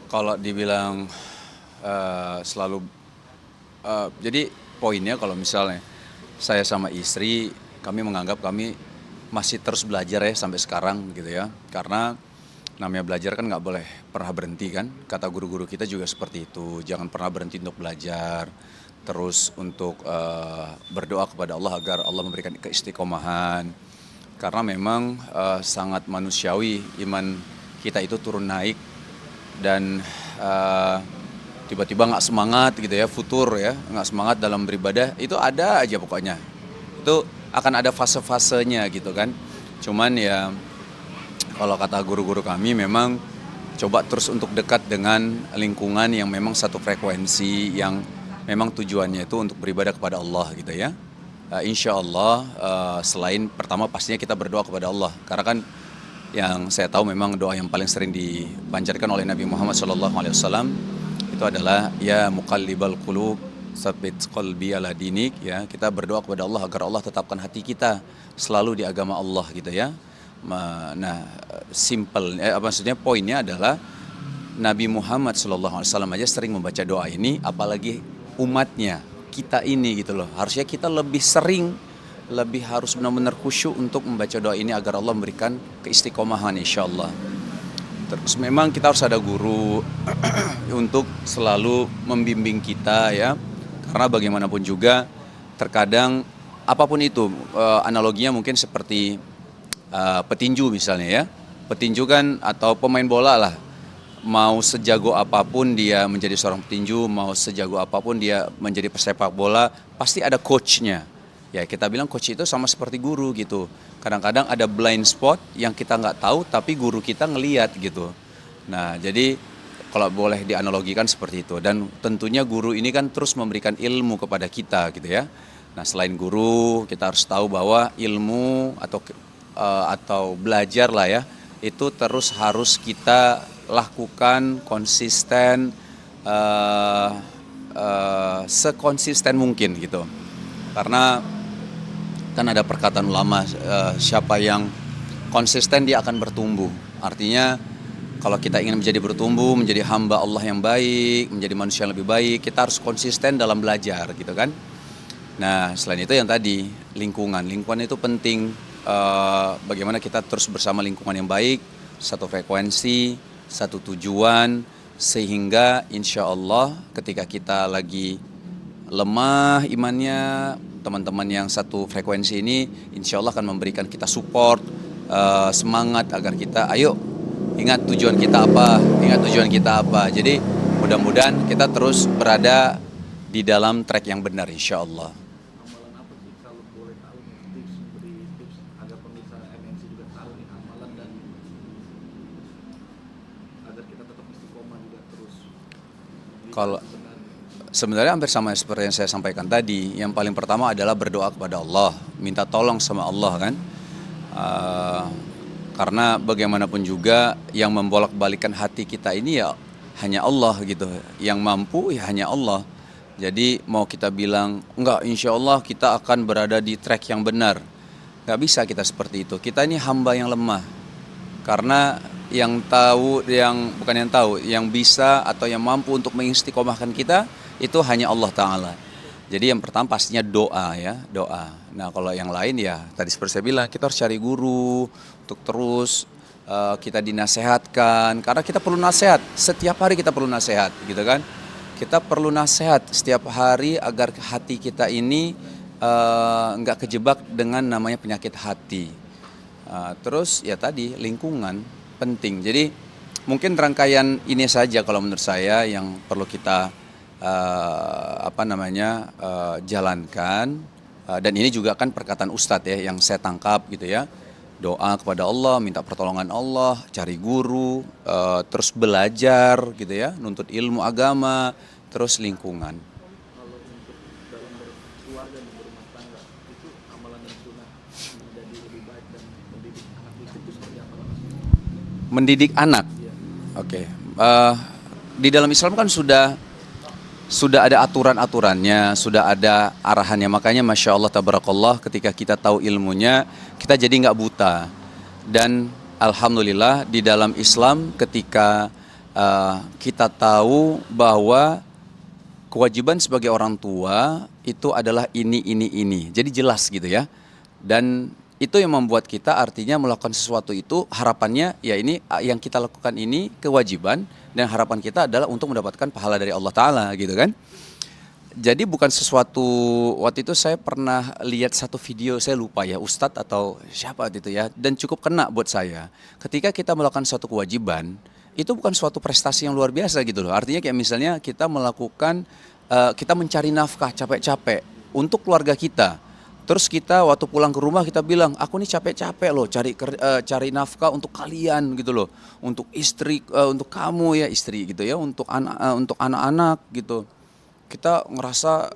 Kalau dibilang selalu jadi poinnya kalau misalnya saya sama istri kami menganggap kami masih terus belajar ya sampai sekarang gitu ya. Karena namanya belajar kan nggak boleh pernah berhenti kan. Kata guru-guru kita juga seperti itu. Jangan pernah berhenti untuk belajar. Terus untuk berdoa kepada Allah agar Allah memberikan keistiqomahan. Karena memang sangat manusiawi iman kita itu turun naik dan tiba-tiba nggak semangat gitu ya, futur ya, nggak semangat dalam beribadah, itu ada aja pokoknya. Itu akan ada fase-fasenya gitu kan. Cuman ya kalau kata guru-guru kami memang coba terus untuk dekat dengan lingkungan yang memang satu frekuensi, yang memang tujuannya itu untuk beribadah kepada Allah gitu ya. Insya Allah selain pertama pastinya kita berdoa kepada Allah, karena kan yang saya tahu memang doa yang paling sering dipanjatkan oleh Nabi Muhammad SAW itu adalah ya muqallibal qulub tsabbit qalbi ala dinik, ya, kita berdoa kepada Allah agar Allah tetapkan hati kita selalu di agama Allah gitu ya. Nah, simple maksudnya poinnya adalah Nabi Muhammad SAW aja sering membaca doa ini, apalagi umatnya kita ini gitu loh. Harusnya kita lebih sering, lebih harus benar-benar khusyuk untuk membaca doa ini agar Allah memberikan keistiqomahan insyaallah. Terus memang kita harus ada guru untuk selalu membimbing kita ya. Karena bagaimanapun juga terkadang apapun itu, analoginya mungkin seperti petinju misalnya ya. Petinju kan atau pemain bola lah. Mau sejago apapun dia menjadi seorang petinju, mau sejago apapun dia menjadi pesepak bola, pasti ada coachnya. Ya kita bilang coach itu sama seperti guru gitu. Kadang-kadang ada blind spot yang kita nggak tahu tapi guru kita ngeliat gitu. Nah jadi kalau boleh dianalogikan seperti itu. Dan tentunya guru ini kan terus memberikan ilmu kepada kita gitu ya. Nah selain guru kita harus tahu bahwa ilmu atau belajar lah ya, itu terus harus kita lakukan konsisten, sekonsisten mungkin gitu. Karena kan ada perkataan ulama, siapa yang konsisten dia akan bertumbuh. Artinya kalau kita ingin menjadi bertumbuh, menjadi hamba Allah yang baik, menjadi manusia yang lebih baik, kita harus konsisten dalam belajar gitu kan. Nah selain itu yang tadi lingkungan itu penting. Bagaimana kita terus bersama lingkungan yang baik, satu frekuensi, satu tujuan, sehingga insya Allah ketika kita lagi lemah imannya, teman-teman yang satu frekuensi ini insya Allah akan memberikan kita support, semangat agar kita ayo ingat tujuan kita apa. Jadi mudah-mudahan kita terus berada di dalam track yang benar insya Allah. Amalan apa sih kalau boleh tahu nih, beri tips agar pemirsa MNC juga tahu nih amalan dan agar kita tetap istiqomah juga terus Kalau sebenarnya hampir sama seperti yang saya sampaikan tadi. Yang paling pertama adalah berdoa kepada Allah, minta tolong sama Allah kan. Karena bagaimanapun juga yang membolak-balikan hati kita ini ya hanya Allah gitu. Yang mampu ya hanya Allah. Jadi mau kita bilang enggak, insya Allah kita akan berada di track yang benar, nggak bisa kita seperti itu. Kita ini hamba yang lemah. Karena yang tahu, yang bisa atau yang mampu untuk mengistiqomahkan kita itu hanya Allah Ta'ala. Jadi yang pertama pastinya doa ya, doa. Nah kalau yang lain ya tadi seperti saya bilang, kita harus cari guru untuk terus kita dinasehatkan. Karena kita perlu nasihat, setiap hari kita perlu nasihat gitu kan. Kita perlu nasihat setiap hari agar hati kita ini nggak kejebak dengan namanya penyakit hati. Terus ya tadi lingkungan penting. Jadi mungkin rangkaian ini saja kalau menurut saya yang perlu kita jalankan. Dan ini juga kan perkataan Ustadz ya yang saya tangkap gitu ya. Doa kepada Allah, minta pertolongan Allah, cari guru, terus belajar gitu ya, nuntut ilmu agama, terus lingkungan. kalau untuk dalam berkeluarga dan berumah tangga itu amalan dan sunnah menjadi lebih baik dan mendidik anak itu seperti apa Mas? Mendidik anak. Iya. Oke. Di dalam Islam kan sudah ada aturan-aturannya, sudah ada arahannya. Makanya Masya Allah Tabarakallah ketika kita tahu ilmunya, kita jadi nggak buta. Dan Alhamdulillah di dalam Islam ketika kita tahu bahwa kewajiban sebagai orang tua itu adalah ini. Jadi jelas gitu ya. Dan itu yang membuat kita artinya melakukan sesuatu itu harapannya ya ini yang kita lakukan ini kewajiban dan harapan kita adalah untuk mendapatkan pahala dari Allah Ta'ala gitu kan. Jadi bukan sesuatu, waktu itu saya pernah lihat satu video, saya lupa ya Ustadz atau siapa gitu ya, dan cukup kena buat saya. Ketika kita melakukan suatu kewajiban, itu bukan suatu prestasi yang luar biasa gitu loh. Artinya kayak misalnya kita melakukan, kita mencari nafkah capek-capek untuk keluarga kita. Terus kita waktu pulang ke rumah kita bilang, aku nih capek-capek loh cari nafkah untuk kalian gitu loh, untuk istri, untuk kamu ya istri gitu ya, untuk anak-anak gitu. Kita ngerasa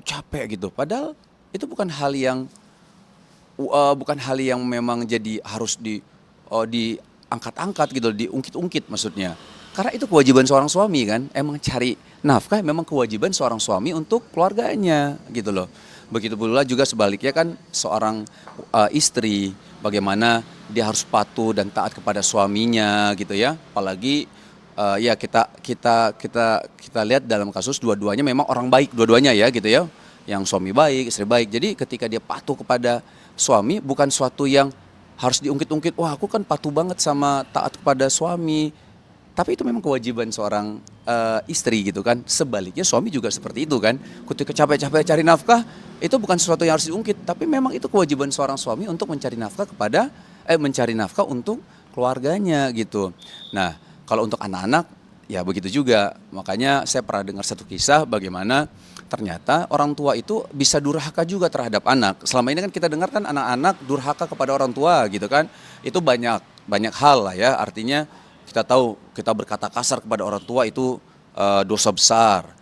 capek gitu. Padahal itu bukan hal yang memang jadi harus diangkat-angkat gitu, diungkit-ungkit maksudnya. Karena itu kewajiban seorang suami kan, emang cari nafkah memang kewajiban seorang suami untuk keluarganya gitu loh. Begitu pula juga sebaliknya kan seorang istri, bagaimana dia harus patuh dan taat kepada suaminya gitu ya. Apalagi ya kita lihat dalam kasus dua-duanya memang orang baik dua-duanya ya gitu ya. Yang suami baik, istri baik. Jadi ketika dia patuh kepada suami bukan suatu yang harus diungkit-ungkit. Wah, aku kan patuh banget sama taat kepada suami. Tapi itu memang kewajiban seorang istri gitu kan. Sebaliknya suami juga seperti itu kan. Ketika capek-capek cari nafkah, itu bukan sesuatu yang harus diungkit, tapi memang itu kewajiban seorang suami untuk mencari nafkah untuk keluarganya gitu. Nah, kalau untuk anak-anak ya begitu juga. Makanya saya pernah dengar satu kisah bagaimana ternyata orang tua itu bisa durhaka juga terhadap anak. Selama ini kan kita dengar kan anak-anak durhaka kepada orang tua gitu kan. Itu banyak hal lah ya. Artinya kita tahu kita berkata kasar kepada orang tua itu dosa besar.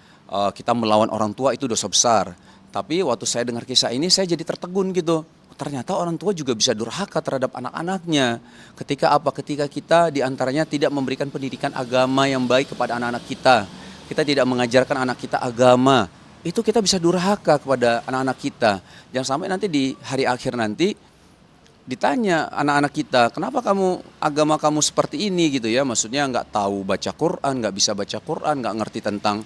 Kita melawan orang tua itu dosa besar. Tapi waktu saya dengar kisah ini saya jadi tertegun gitu. Ternyata orang tua juga bisa durhaka terhadap anak-anaknya. Ketika kita diantaranya tidak memberikan pendidikan agama yang baik kepada anak-anak kita. Kita tidak mengajarkan anak kita agama. Itu kita bisa durhaka kepada anak-anak kita. Jangan sampai nanti di hari akhir nanti ditanya anak-anak kita, kenapa agama kamu seperti ini gitu ya. Maksudnya nggak tahu baca Quran, nggak bisa baca Quran, nggak ngerti tentang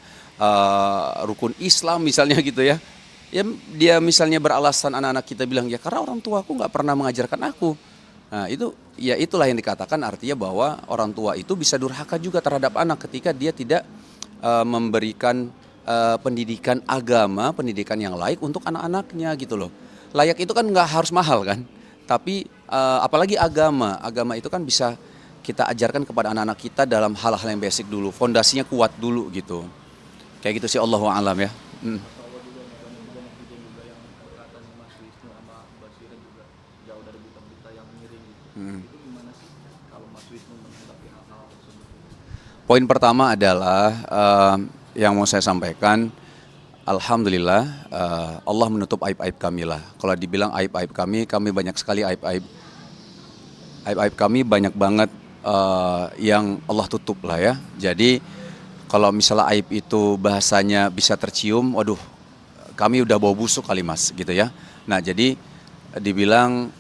rukun Islam misalnya gitu ya. Ya dia misalnya beralasan anak-anak kita bilang ya karena orang tua aku nggak pernah mengajarkan aku. Nah itu ya itulah yang dikatakan artinya bahwa orang tua itu bisa durhaka juga terhadap anak ketika dia tidak memberikan pendidikan agama, pendidikan yang layak untuk anak-anaknya gitu loh. Layak itu kan nggak harus mahal kan, tapi apalagi agama itu kan bisa kita ajarkan kepada anak-anak kita dalam hal-hal yang basic dulu, fondasinya kuat dulu gitu. Kayak gitu sih Allahu a'lam ya. Allah juga banyak netizen juga yang berkata nih Mas Wisnu sama Mbak Sira juga jauh dari berita-berita yang miring gitu. Itu gimana sih kalau Mas Wisnu menanggapi hal-hal tersebut? Poin pertama adalah yang mau saya sampaikan, alhamdulillah Allah menutup aib-aib kami lah. Kalau dibilang aib-aib kami banyak sekali aib-aib. Aib-aib kami banyak banget yang Allah tutup lah ya. Jadi kalau misalnya aib itu bahasanya bisa tercium, waduh kami udah bau busuk kali mas gitu ya. Nah jadi dibilang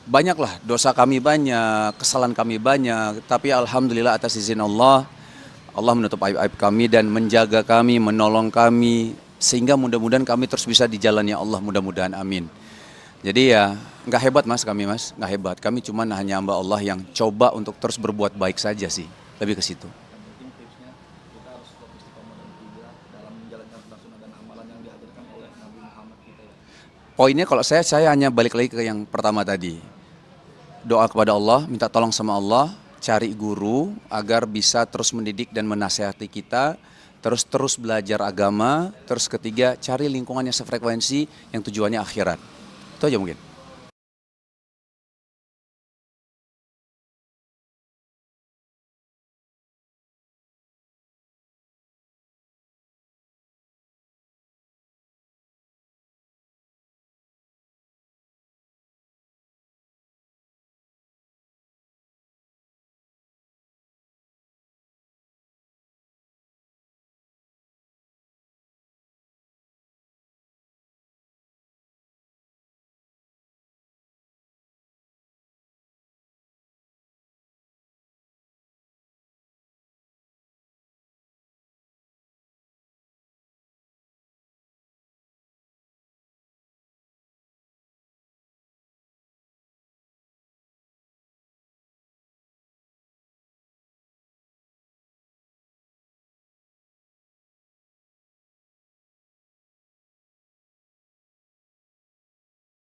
banyaklah dosa kami banyak, kesalahan kami banyak. Tapi alhamdulillah atas izin Allah, Allah menutup aib-aib kami dan menjaga kami, menolong kami. Sehingga mudah-mudahan kami terus bisa di jalannya Allah, mudah-mudahan amin. Jadi ya nggak hebat mas, nggak hebat. Kami cuma hanya hamba Allah yang coba untuk terus berbuat baik saja sih, lebih ke situ. Yang penting tipsnya kita harus tetap istiqomah dan hijrah dalam menjalankan sunnah dan amalan yang diajarkan oleh Nabi Muhammad kita ya. Poinnya kalau saya hanya balik lagi ke yang pertama tadi. Doa kepada Allah, minta tolong sama Allah, cari guru agar bisa terus mendidik dan menasihati kita, terus belajar agama, terus ketiga cari lingkungan yang sefrekuensi yang tujuannya akhirat. Itu aja mungkin.